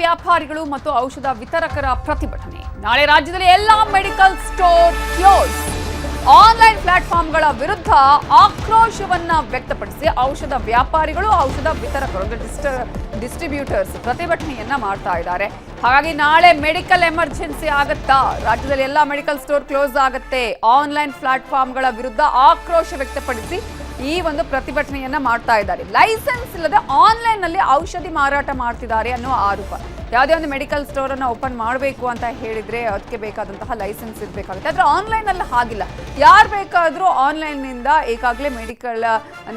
ವ್ಯಾಪಾರಿಗಳು ಮತ್ತು ಔಷಧ ವಿತರಕರ ಪ್ರತಿಭಟನೆ. ನಾಳೆ ರಾಜ್ಯದಲ್ಲಿ ಎಲ್ಲ ಮೆಡಿಕಲ್ ಸ್ಟೋರ್ ಕ್ಲೋಸ್. ಆನ್ಲೈನ್ ಪ್ಲಾಟ್ಫಾರ್ಮ್ಗಳ ವಿರುದ್ಧ ಆಕ್ರೋಶವನ್ನ ವ್ಯಕ್ತಪಡಿಸಿ ಔಷಧ ವ್ಯಾಪಾರಿಗಳು, ಔಷಧ ವಿತರಕರು, ಡಿಸ್ಟ್ರಿಬ್ಯೂಟರ್ಸ್ ಪ್ರತಿಭಟನೆಯನ್ನ ಮಾಡ್ತಾ ಇದ್ದಾರೆ. ಹಾಗಾಗಿ ನಾಳೆ ಮೆಡಿಕಲ್ ಎಮರ್ಜೆನ್ಸಿ ಆಗುತ್ತಾ? ರಾಜ್ಯದಲ್ಲಿ ಎಲ್ಲ ಮೆಡಿಕಲ್ ಸ್ಟೋರ್ ಕ್ಲೋಸ್ ಆಗುತ್ತೆ. ಆನ್ಲೈನ್ ಪ್ಲಾಟ್ಫಾರ್ಮ್ಗಳ ವಿರುದ್ಧ ಆಕ್ರೋಶ ವ್ಯಕ್ತಪಡಿಸಿ ಈ ಒಂದು ಪ್ರತಿಭಟನೆಯನ್ನ ಮಾಡ್ತಾ ಇದ್ದಾರೆ. ಲೈಸೆನ್ಸ್ ಇಲ್ಲದೆ ಆನ್ಲೈನ್ ನಲ್ಲಿ ಔಷಧಿ ಮಾರಾಟ ಮಾಡ್ತಿದ್ದಾರೆ ಅನ್ನೋ ಆರೋಪ. ಯಾವುದೇ ಒಂದು ಮೆಡಿಕಲ್ ಸ್ಟೋರ್ ಅನ್ನ ಓಪನ್ ಮಾಡಬೇಕು ಅಂತ ಹೇಳಿದ್ರೆ ಅದಕ್ಕೆ ಬೇಕಾದಂತಹ ಲೈಸೆನ್ಸ್ ಇರಬೇಕಾಗುತ್ತೆ. ಆದ್ರೆ ಆನ್ಲೈನ್ ಅಲ್ಲಿ ಹಾಗಿಲ್ಲ. ಯಾರು ಬೇಕಾದ್ರೂ ಆನ್ಲೈನ್ ನಿಂದ ಈಗಾಗಲೇ ಮೆಡಿಕಲ್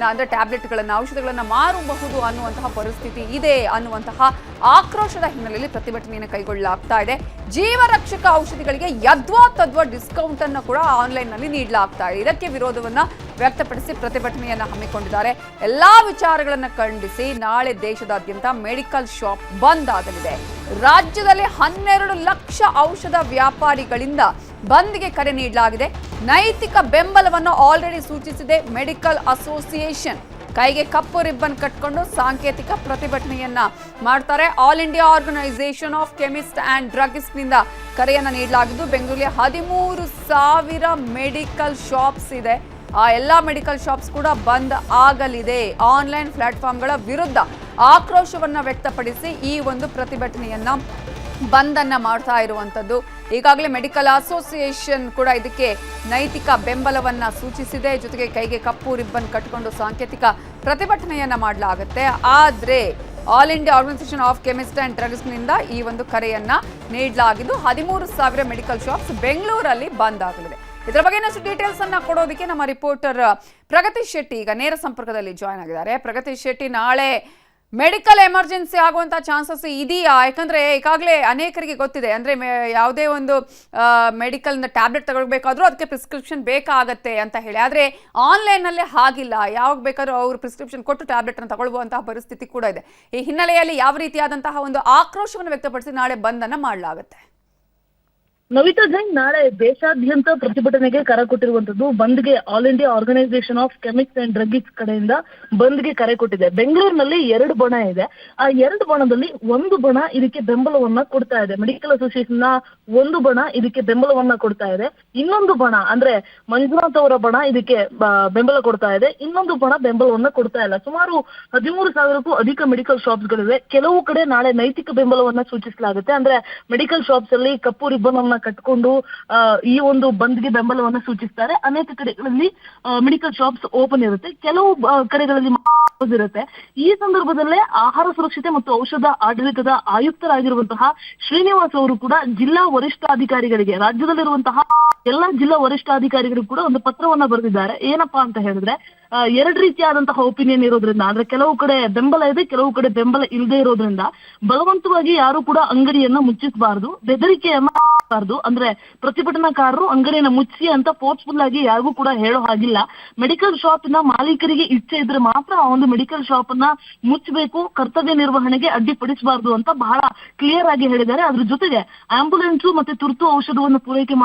ಅಂದ್ರೆ ಟ್ಯಾಬ್ಲೆಟ್ಗಳನ್ನ, ಔಷಧಿಗಳನ್ನ ಮಾರಬಹುದು ಅನ್ನುವಂತಹ ಪರಿಸ್ಥಿತಿ ಇದೆ ಅನ್ನುವಂತಹ ಆಕ್ರೋಶದ ಹಿನ್ನೆಲೆಯಲ್ಲಿ ಪ್ರತಿಭಟನೆಯನ್ನು ಕೈಗೊಳ್ಳಲಾಗ್ತಾ ಇದೆ. ಜೀವರಕ್ಷಕ ಔಷಧಿಗಳಿಗೆ ಯದ್ವಾ ತದ್ವಾ ಡಿಸ್ಕೌಂಟ್ ಅನ್ನು ಕೂಡ ಆನ್ಲೈನ್ ನಲ್ಲಿ ನೀಡಲಾಗ್ತಾ ಇದೆ. ಇದಕ್ಕೆ ವಿರೋಧವನ್ನ ವ್ಯಕ್ತಪಡಿಸಿ ಪ್ರತಿಭಟನೆಯನ್ನ ಹಮ್ಮಿಕೊಂಡಿದ್ದಾರೆ. ಎಲ್ಲಾ ವಿಚಾರಗಳನ್ನ ಖಂಡಿಸಿ ನಾಳೆ ದೇಶದಾದ್ಯಂತ ಮೆಡಿಕಲ್ ಶಾಪ್ ಬಂದ್ ಆಗಲಿದೆ. ರಾಜ್ಯದಲ್ಲಿ 12 ಲಕ್ಷ ಔಷಧ ವ್ಯಾಪಾರಿಗಳಿಂದ ಬಂದ್ಗೆ ಕರೆ ನೀಡಲಾಗಿದೆ. ನೈತಿಕ ಬೆಂಬಲವನ್ನು ಆಲ್ರೆಡಿ ಸೂಚಿಸಿದೆ ಮೆಡಿಕಲ್ ಅಸೋಸಿಯೇಷನ್. ಕೈಗೆ ಕಪ್ಪು ರಿಬ್ಬನ್ ಕಟ್ಕೊಂಡು ಸಾಂಕೇತಿಕ ಪ್ರತಿಭಟನೆಯನ್ನ ಮಾಡ್ತಾರೆ. All India organisation of chemist and druggist ನಿಂದ ಕರೆಯನ್ನ ನೀಡಲಾಗಿದ್ದು ಬೆಂಗಳೂರಲ್ಲಿ 13,000 ಮೆಡಿಕಲ್ ಶಾಪ್ಸ್ ಇದೆ. ಆ ಎಲ್ಲ ಮೆಡಿಕಲ್ ಶಾಪ್ಸ್ ಕೂಡ ಬಂದ್ ಆಗಲಿದೆ. ಆನ್ಲೈನ್ ಪ್ಲಾಟ್ಫಾರ್ಮ್ಗಳ ವಿರುದ್ಧ ಆಕ್ರೋಶವನ್ನ ವ್ಯಕ್ತಪಡಿಸಿ ಈ ಒಂದು ಪ್ರತಿಭಟನೆಯನ್ನ ಬಂದನ್ನ ಮಾಡ್ತಾ ಇರುವಂತದ್ದು. ಈಗಾಗಲೇ ಮೆಡಿಕಲ್ ಅಸೋಸಿಯೇಷನ್ ಕೂಡ ಇದಕ್ಕೆ ನೈತಿಕ ಬೆಂಬಲವನ್ನ ಸೂಚಿಸಿದೆ. ಜೊತೆಗೆ ಕೈಗೆ ಕಪ್ಪು ರಿಬ್ಬನ್ ಕಟ್ಟಿಕೊಂಡು ಸಾಂಕೇತಿಕ ಪ್ರತಿಭಟನೆಯನ್ನ ಮಾಡಲಾಗುತ್ತೆ. ಆದ್ರೆ all India organisation of chemist and drugs ನಿಂದ ಈ ಒಂದು ಕರೆಯನ್ನ ನೀಡಲಾಗಿದ್ದು 13,000 ಮೆಡಿಕಲ್ ಶಾಪ್ಸ್ ಬೆಂಗಳೂರಲ್ಲಿ ಬಂದ್ ಆಗಲಿದೆ. ಇದರ ಬಗ್ಗೆ ಇನ್ನಷ್ಟು ಡೀಟೇಲ್ಸ್ ಅನ್ನ ಕೊಡೋದಕ್ಕೆ ನಮ್ಮ ರಿಪೋರ್ಟರ್ ಪ್ರಗತಿ ಶೆಟ್ಟಿ ಈಗ ನೇರ ಸಂಪರ್ಕದಲ್ಲಿ ಜಾಯ್ನ್ ಆಗಿದ್ದಾರೆ. ಪ್ರಗತಿ ಶೆಟ್ಟಿ, ನಾಳೆ ಮೆಡಿಕಲ್ ಎಮರ್ಜೆನ್ಸಿ ಆಗುವಂತ ಚಾನ್ಸಸ್ ಇದೆಯಾ? ಯಾಕಂದ್ರೆ ಈಗಾಗಲೇ ಅನೇಕರಿಗೆ ಗೊತ್ತಿದೆ, ಅಂದ್ರೆ ಯಾವುದೇ ಒಂದು ಮೆಡಿಕಲ್ ಟ್ಯಾಬ್ಲೆಟ್ ತಗೊಳ್ಬೇಕಾದ್ರೂ ಅದಕ್ಕೆ ಪ್ರಿಸ್ಕ್ರಿಪ್ಷನ್ ಬೇಕಾಗತ್ತೆ ಅಂತ ಹೇಳಿ. ಆದ್ರೆ ಆನ್ಲೈನ್ ನಲ್ಲಿ ಹಾಗಿಲ್ಲ. ಯಾವಾಗ ಬೇಕಾದ್ರೂ ಅವರು ಪ್ರಿಸ್ಕ್ರಿಪ್ಷನ್ ಕೊಟ್ಟು ಟ್ಯಾಬ್ಲೆಟ್ ಅನ್ನು ತಗೊಳ್ಳುವಂತಹ ಪರಿಸ್ಥಿತಿ ಕೂಡ ಇದೆ. ಈ ಹಿನ್ನೆಲೆಯಲ್ಲಿ ಯಾವ ರೀತಿಯಾದಂತಹ ಒಂದು ಆಕ್ರೋಶವನ್ನು ವ್ಯಕ್ತಪಡಿಸಿ ನಾಳೆ ಬಂದ್ ಅನ್ನ ಮಾಡಲಾಗುತ್ತೆ? ನವಿತಾ ಜೈನ್, ನಾಳೆ ದೇಶಾದ್ಯಂತ ಪ್ರತಿಭಟನೆಗೆ ಕರೆ ಕೊಟ್ಟಿರುವಂತದ್ದು. ಬಂದ್ಗೆ all India organisation of chemist and drugs ಕಡೆಯಿಂದ ಬಂದ್ಗೆ ಕರೆ ಕೊಟ್ಟಿದೆ. ಬೆಂಗಳೂರಿನಲ್ಲಿ 2 ಬಣ ಇದೆ. ಆ 2 ಬಣದಲ್ಲಿ ಒಂದು ಬಣ ಇದಕ್ಕೆ ಬೆಂಬಲವನ್ನ ಕೊಡ್ತಾ ಇದೆ. ಮೆಡಿಕಲ್ ಅಸೋಸಿಯೇಷನ್ ನ ಒಂದು ಬಣ ಇದಕ್ಕೆ ಬೆಂಬಲವನ್ನ ಕೊಡ್ತಾ ಇದೆ. ಇನ್ನೊಂದು ಬಣ ಅಂದ್ರೆ ಮಂಜುನಾಥ್ ಅವರ ಬಣ ಇದಕ್ಕೆ ಬೆಂಬಲ ಕೊಡ್ತಾ ಇದೆ. ಇನ್ನೊಂದು ಬಣ ಬೆಂಬಲವನ್ನ ಕೊಡ್ತಾ ಇಲ್ಲ. ಸುಮಾರು 13,000ಕ್ಕೂ ಅಧಿಕ ಮೆಡಿಕಲ್ ಶಾಪ್ಸ್ ಗಳಿವೆ. ಕೆಲವು ಕಡೆ ನಾಳೆ ನೈತಿಕ ಬೆಂಬಲವನ್ನ ಸೂಚಿಸಲಾಗುತ್ತೆ. ಅಂದ್ರೆ ಮೆಡಿಕಲ್ ಶಾಪ್ಸ್ ಅಲ್ಲಿ ಕಪ್ಪು ರಿಬ್ಬನ್ ಅನ್ನ ಕಟ್ಕೊಂಡು ಈ ಒಂದು ಬಂದ್ಗೆ ಬೆಂಬಲವನ್ನ ಸೂಚಿಸ್ತಾರೆ. ಅನೇಕ ಕಡೆಗಳಲ್ಲಿ ಮೆಡಿಕಲ್ ಶಾಪ್ಸ್ ಓಪನ್ ಇರುತ್ತೆ, ಕೆಲವು ಕಡೆಗಳಲ್ಲಿ ಇರುತ್ತೆ. ಈ ಸಂದರ್ಭದಲ್ಲೇ ಆಹಾರ ಸುರಕ್ಷತೆ ಮತ್ತು ಔಷಧ ಆಡಳಿತದ ಆಯುಕ್ತರಾಗಿರುವಂತಹ ಶ್ರೀನಿವಾಸ್ ಅವರು ಕೂಡ ಜಿಲ್ಲಾ ವರಿಷ್ಠಾಧಿಕಾರಿಗಳಿಗೆ, ರಾಜ್ಯದಲ್ಲಿರುವಂತಹ ಎಲ್ಲಾ ಜಿಲ್ಲಾ ವರಿಷ್ಠಾಧಿಕಾರಿಗಳಿಗೂ ಕೂಡ ಒಂದು ಪತ್ರವನ್ನ ಬರೆದಿದ್ದಾರೆ. ಏನಪ್ಪಾ ಅಂತ ಹೇಳಿದ್ರೆ, 2 ರೀತಿಯಾದಂತಹ ಒಪಿನಿಯನ್ ಇರೋದ್ರಿಂದ, ಅಂದ್ರೆ ಕೆಲವು ಕಡೆ ಬೆಂಬಲ ಇದೆ, ಕೆಲವು ಕಡೆ ಬೆಂಬಲ ಇಲ್ಲದೆ ಇರೋದ್ರಿಂದ ಬಲವಂತವಾಗಿ ಯಾರು ಕೂಡ ಅಂಗಡಿಯನ್ನ ಮುಚ್ಚಿಸಬಾರದು, ಬೆದರಿಕೆಯನ್ನ ಮಾಡಬಾರದು. ಅಂದ್ರೆ ಪ್ರತಿಭಟನಾಕಾರರು ಅಂಗಡಿಯನ್ನ ಮುಚ್ಚಿ ಅಂತ ಫೋರ್ಸ್ಫುಲ್ ಆಗಿ ಯಾರಿಗೂ ಕೂಡ ಹೇಳೋ ಹಾಗಿಲ್ಲ. ಮೆಡಿಕಲ್ ಶಾಪಿನ ಮಾಲೀಕರಿಗೆ ಇಚ್ಛೆ ಇದ್ರೆ ಮಾತ್ರ ಆ ಒಂದು ಮೆಡಿಕಲ್ ಶಾಪ್ ಅನ್ನ ಮುಚ್ಚಬೇಕು, ಕರ್ತವ್ಯ ನಿರ್ವಹಣೆಗೆ ಅಡ್ಡಿಪಡಿಸಬಾರದು ಅಂತ ಬಹಳ ಕ್ಲಿಯರ್ ಆಗಿ ಹೇಳಿದ್ದಾರೆ. ಅದ್ರ ಜೊತೆಗೆ ಆಂಬುಲೆನ್ಸ್ ಮತ್ತೆ ತುರ್ತು ಔಷಧವನ್ನು ಪೂರೈಕೆ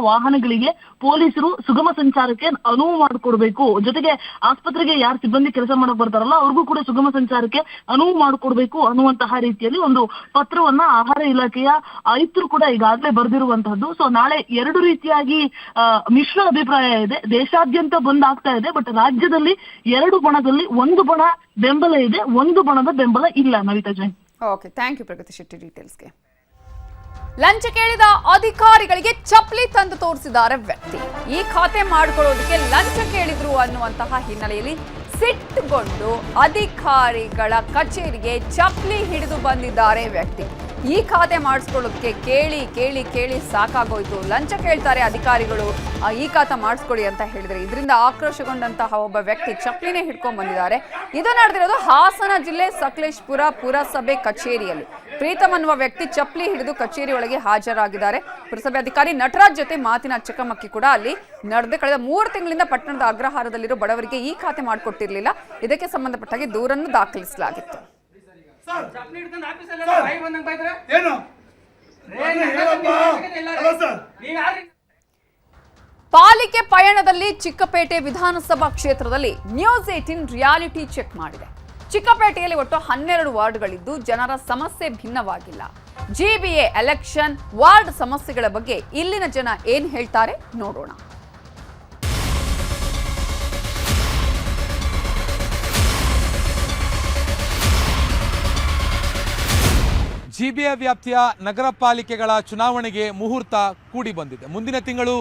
ವಾಹನಗಳಿಗೆ ಪೊಲೀಸರು ಸುಗಮ ಸಂಚಾರಕ್ಕೆ ಅನುವು ಮಾಡಿಕೊಡ್ಬೇಕು. ಜೊತೆಗೆ ಆಸ್ಪತ್ರೆಗೆ ಯಾರು ಸಿಬ್ಬಂದಿ ಕೆಲಸ ಮಾಡಕ್ ಬರ್ತಾರಲ್ಲ ಅವ್ರಿಗೂ ಕೂಡ ಸುಗಮ ಸಂಚಾರಕ್ಕೆ ಅನುವು ಮಾಡಿಕೊಡ್ಬೇಕು ಅನ್ನುವಂತಹ ರೀತಿಯಲ್ಲಿ ಒಂದು ಪತ್ರವನ್ನ ಆಹಾರ ಇಲಾಖೆಯ ಆಯುಕ್ತರು ಕೂಡ ಈಗಾಗಲೇ ಬರೆದಿರುವಂತಹದ್ದು. ಸೊ ನಾಳೆ 2 ರೀತಿಯಾಗಿ ಮಿಶ್ರ ಅಭಿಪ್ರಾಯ ಇದೆ. ದೇಶಾದ್ಯಂತ ಬಂದ್ ಆಗ್ತಾ ಇದೆ, ಬಟ್ ರಾಜ್ಯದಲ್ಲಿ 2 ಬಣದಲ್ಲಿ ಒಂದು ಬಣ ಬೆಂಬಲ ಇದೆ, ಒಂದು ಬಣದ ಬೆಂಬಲ ಇಲ್ಲ. Navita Jain. Okay, thank you Pragati Shetty ಡೀಟೇಲ್ಸ್ಗೆ. ಲಂಚ ಕೇಳಿದ ಅಧಿಕಾರಿಗಳಿಗೆ ಚಪ್ಪಲಿ ತಂದು ತೋರಿಸಿದ್ದಾರೆ ವ್ಯಕ್ತಿ. ಈ ಖಾತೆ ಮಾಡಿಕೊಳ್ಳೋದಕ್ಕೆ ಲಂಚ ಕೇಳಿದ್ರು ಅನ್ನುವಂತಹ ಹಿನ್ನೆಲೆಯಲ್ಲಿ ಸಿಟ್ಟುಗೊಂಡು ಅಧಿಕಾರಿಗಳ ಕಚೇರಿಗೆ ಚಪ್ಪಲಿ ಹಿಡಿದು ಬಂದಿದ್ದಾರೆ ವ್ಯಕ್ತಿ. ಈ ಖಾತೆ ಮಾಡಿಸ್ಕೊಳ್ಳೋದಕ್ಕೆ ಕೇಳಿ ಕೇಳಿ ಕೇಳಿ ಸಾಕಾಗೋಯ್ತು. ಲಂಚ ಕೇಳ್ತಾರೆ ಅಧಿಕಾರಿಗಳು, ಈ ಖಾತೆ ಮಾಡಿಸ್ಕೊಳ್ಳಿ ಅಂತ ಹೇಳಿದ್ರೆ ಇದರಿಂದ ಆಕ್ರೋಶಗೊಂಡಂತಹ ಒಬ್ಬ ವ್ಯಕ್ತಿ ಚಪ್ಪಲಿನೇ ಹಿಡ್ಕೊಂಡ್ ಬಂದಿದ್ದಾರೆ. ಇದು ನಡೆದಿರೋದು ಹಾಸನ ಜಿಲ್ಲೆ ಸಕಲೇಶ್ಪುರ ಪುರಸಭೆ ಕಚೇರಿಯಲ್ಲಿ. ಪ್ರೀತಮ್ ಅನ್ನುವ ವ್ಯಕ್ತಿ ಚಪ್ಪಲಿ ಹಿಡಿದು ಕಚೇರಿ ಒಳಗೆ ಹಾಜರಾಗಿದ್ದಾರೆ. ಪುರಸಭೆ ಅಧಿಕಾರಿ ನಟರಾಜ್ ಜೊತೆ ಮಾತಿನ ಚಕಮಕಿ ಕೂಡ ಅಲ್ಲಿ ನಡೆದು ಕಳೆದ 3 ತಿಂಗಳಿಂದ ಪಟ್ಟಣದ ಅಗ್ರಹಾರದಲ್ಲಿರೋ ಬಡವರಿಗೆ ಈ ಖಾತೆ ಮಾಡಿಕೊಟ್ಟಿರಲಿಲ್ಲ. ಇದಕ್ಕೆ ಸಂಬಂಧಪಟ್ಟಾಗಿ ದೂರನ್ನು ದಾಖಲಿಸಲಾಗಿತ್ತು. ಪಾಲಿಕೆ ಪಯಣದಲ್ಲಿ ಚಿಕ್ಕಪೇಟೆ ವಿಧಾನಸಭಾ ಕ್ಷೇತ್ರದಲ್ಲಿ ನ್ಯೂಸ್ 18 ರಿಯಾಲಿಟಿ ಚೆಕ್ ಮಾಡಿದೆ. ಚಿಕ್ಕಪೇಟೆಯಲ್ಲಿ ಒಟ್ಟು 12 ವಾರ್ಡ್ಗಳಿದ್ದು ಜನರ ಸಮಸ್ಯೆ ಭಿನ್ನವಾಗಿಲ್ಲ. GBA ಎಲೆಕ್ಷನ್ ವಾರ್ಡ್ ಸಮಸ್ಯೆಗಳ ಬಗ್ಗೆ ಇಲ್ಲಿನ ಜನ ಏನ್ ಹೇಳ್ತಾರೆ ನೋಡೋಣ. GBA ವ್ಯಾಪ್ತಿಯ ನಗರ ಪಾಲಿಕೆಗಳ ಚುನಾವಣೆಗೆ ಮುಹೂರ್ತ ಕೂಡಿ ಬಂದಿದೆ. ಮುಂದಿನ ತಿಂಗಳು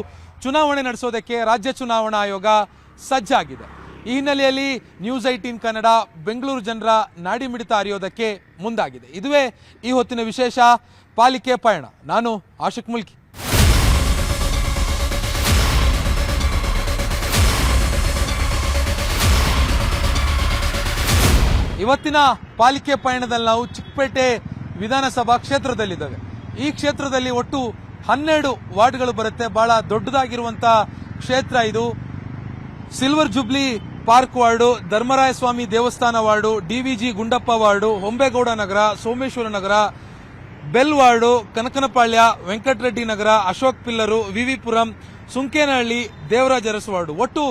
ಚುನಾವಣೆ ನಡೆಸೋದಕ್ಕೆ ರಾಜ್ಯ ಚುನಾವಣಾ ಆಯೋಗ ಸಜ್ಜಾಗಿದೆ. ಈ ಹಿನ್ನೆಲೆಯಲ್ಲಿ ನ್ಯೂಸ್ 18 ಕನ್ನಡ ಬೆಂಗಳೂರು ಜನರ ನಾಡಿಮಿಡಿತ ಅರಿಯೋದಕ್ಕೆ ಮುಂದಾಗಿದೆ. ಇದುವೇ ಈ ಹೊತ್ತಿನ ವಿಶೇಷ ಪಾಲಿಕೆ ಪಯಣ. ನಾನು ಆಶಿಕ್ ಮುಲ್ಕಿ. ಇವತ್ತಿನ ಪಾಲಿಕೆ ಪಯಣದಲ್ಲಿ ನಾವು ಚಿಕ್ಕಪೇಟೆ ವಿಧಾನಸಭಾ ಕ್ಷೇತ್ರದಲ್ಲಿದ್ದಾವೆ. ಈ ಕ್ಷೇತ್ರದಲ್ಲಿ ಒಟ್ಟು 12 ವಾರ್ಡ್ಗಳು ಬರುತ್ತೆ. ಬಹಳ ದೊಡ್ಡದಾಗಿರುವಂತಹ ಕ್ಷೇತ್ರ ಇದು. Silver jubilee park ward, Dharmaraya Swamy ದೇವಸ್ಥಾನ ward, DVG Gundappa ward, Hombegowda Nagar, Someshwara Nagar, ಬೆಲ್ ward, Kanakanapalya, Venkatareddy Nagar, Ashok pillar, VV Puram, Sunkenahalli, Devaraja Urs ward. ಒಟ್ಟು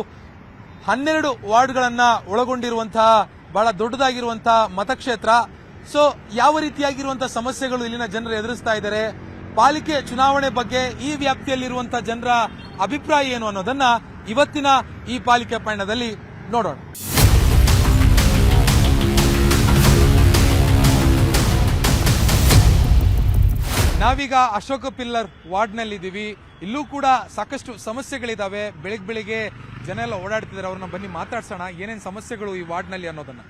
12 ವಾರ್ಡ್ಗಳನ್ನ ಒಳಗೊಂಡಿರುವಂತಹ ಬಹಳ ದೊಡ್ಡದಾಗಿರುವಂತಹ ಮತಕ್ಷೇತ್ರ. ಸೊ ಯಾವ ರೀತಿಯಾಗಿರುವಂತಹ ಸಮಸ್ಯೆಗಳು ಇಲ್ಲಿನ ಜನರು ಎದುರಿಸ್ತಾ ಇದ್ದಾರೆ, ಪಾಲಿಕೆ ಚುನಾವಣೆ ಬಗ್ಗೆ ಈ ವ್ಯಾಪ್ತಿಯಲ್ಲಿರುವಂತಹ ಜನರ ಅಭಿಪ್ರಾಯ ಏನು ಅನ್ನೋದನ್ನ ಇವತ್ತಿನ ಈ ಪಾಲಿಕೆ ಪಯಣದಲ್ಲಿ ನೋಡೋಣ. ನಾವೀಗ ಅಶೋಕ ಪಿಲ್ಲರ್ ವಾರ್ಡ್ನಲ್ಲಿದ್ದೀವಿ. ಇಲ್ಲೂ ಕೂಡ ಸಾಕಷ್ಟು ಸಮಸ್ಯೆಗಳಿದಾವೆ. ಬೆಳಿಗ್ಗೆ ಜನ ಎಲ್ಲ ಓಡಾಡ್ತಿದ್ದಾರೆ. ಅವ್ರನ್ನ ಬನ್ನಿ ಮಾತಾಡ್ಸೋಣ, ಏನೇನು ಸಮಸ್ಯೆಗಳು ಈ ವಾರ್ಡ್ನಲ್ಲಿ ಅನ್ನೋದನ್ನ.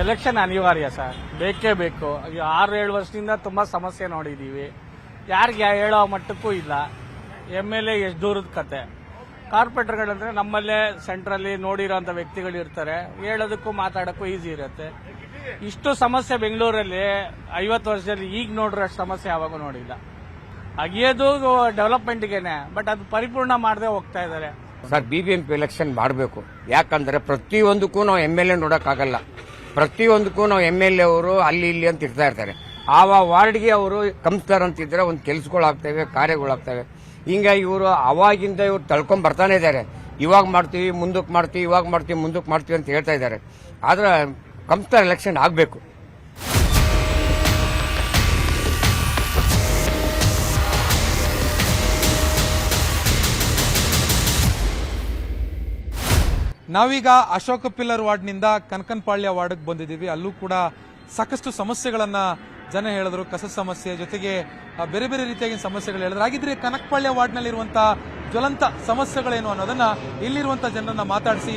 ಎಲೆಕ್ಷನ್ ಅನಿವಾರ್ಯ ಸರ್, ಬೇಕೇ ಬೇಕು. 6-7 ವರ್ಷದಿಂದ ತುಂಬಾ ಸಮಸ್ಯೆ ನೋಡಿದೀವಿ. ಯಾರಿಗೆ ಹೇಳೋ ಮಟ್ಟಕ್ಕೂ ಇಲ್ಲ. MLA ಎಷ್ಟು ದೂರದ ಕತೆ. ಕಾರ್ಪೊರೇಟರ್ಗಳಂದ್ರೆ ನಮ್ಮಲ್ಲೇ ಸೆಂಟ್ರಲ್ಲಿ ನೋಡಿರೋಂಥ ವ್ಯಕ್ತಿಗಳು ಇರ್ತಾರೆ, ಹೇಳೋದಕ್ಕೂ ಮಾತಾಡೋಕ್ಕೂ ಈಸಿ ಇರುತ್ತೆ. ಇಷ್ಟು ಸಮಸ್ಯೆ ಬೆಂಗಳೂರಲ್ಲಿ 50 ವರ್ಷದಲ್ಲಿ ಈಗ ನೋಡಿರೋಷ್ಟು ಸಮಸ್ಯೆ ಯಾವಾಗೂ ನೋಡಿಲ್ಲ. ಅಗಿಯೋದು ಡೆವಲಪ್ಮೆಂಟ್ಗೆನೆ, ಬಟ್ ಅದು ಪರಿಪೂರ್ಣ ಮಾಡದೆ ಹೋಗ್ತಾ ಇದ್ದಾರೆ. ಸರ್, BBMP ಎಲೆಕ್ಷನ್ ಮಾಡಬೇಕು. ಯಾಕಂದ್ರೆ ಪ್ರತಿಯೊಂದಕ್ಕೂ ನಾವು MLA ನೋಡೋಕ್ಕಾಗಲ್ಲ. ಪ್ರತಿಯೊಂದಕ್ಕೂ ನಾವು MLA ಅವರು ಅಲ್ಲಿ ಇಲ್ಲಿ ಅಂತ ಇರ್ತಾ ಇರ್ತಾರೆ. ಆ ವಾರ್ಡ್ಗೆ ಅವರು ಕಮಿಷನರ್ ಅಂತಿದ್ರೆ ಒಂದು ಕೆಲಸಗಳಾಗ್ತವೆ, ಕಾರ್ಯಗಳಾಗ್ತವೆ. ಹಿಂಗಾಗಿ ಇವರು ಅವಾಗಿಂದ ಇವ್ರು ತಳ್ಕೊಂಡ್ ಬರ್ತಾನೆ ಇದ್ದಾರೆ. ಇವಾಗ ಮಾಡ್ತೀವಿ, ಮುಂದಕ್ಕೆ ಮಾಡ್ತೀವಿ, ಇವಾಗ ಮಾಡ್ತೀವಿ, ಮುಂದಕ್ಕೆ ಮಾಡ್ತೀವಿ ಅಂತ ಹೇಳ್ತಾ ಇದ್ದಾರೆ. ಆದ್ರೆ ಕಮಿಷನರ್ ಎಲೆಕ್ಷನ್ ಆಗಬೇಕು. ನಾವೀಗ ಅಶೋಕ ಪಿಲ್ಲರ್ ವಾರ್ಡ್ನಿಂದ ಕನಕನಪಾಳ್ಯ ವಾರ್ಡ್ಗೆ ಬಂದಿದ್ದೀವಿ. ಅಲ್ಲೂ ಕೂಡ ಸಾಕಷ್ಟು ಸಮಸ್ಯೆಗಳನ್ನ ಜನ ಹೇಳಿದ್ರು. ಕಸ ಸಮಸ್ಯೆ ಜೊತೆಗೆ ಬೇರೆ ಬೇರೆ ರೀತಿಯಾಗಿ ಸಮಸ್ಯೆಗಳು ಹೇಳಿದ್ರು. ಹಾಗಿದ್ರೆ ಕನಕನಪಾಳ್ಯ ವಾರ್ಡ್ನಲ್ಲಿರುವಂತಹ ಜ್ವಲಂತ ಸಮಸ್ಯೆಗಳೇನು ಅನ್ನೋದನ್ನ ಇಲ್ಲಿರುವಂತಹ ಜನರನ್ನ ಮಾತಾಡಿಸಿ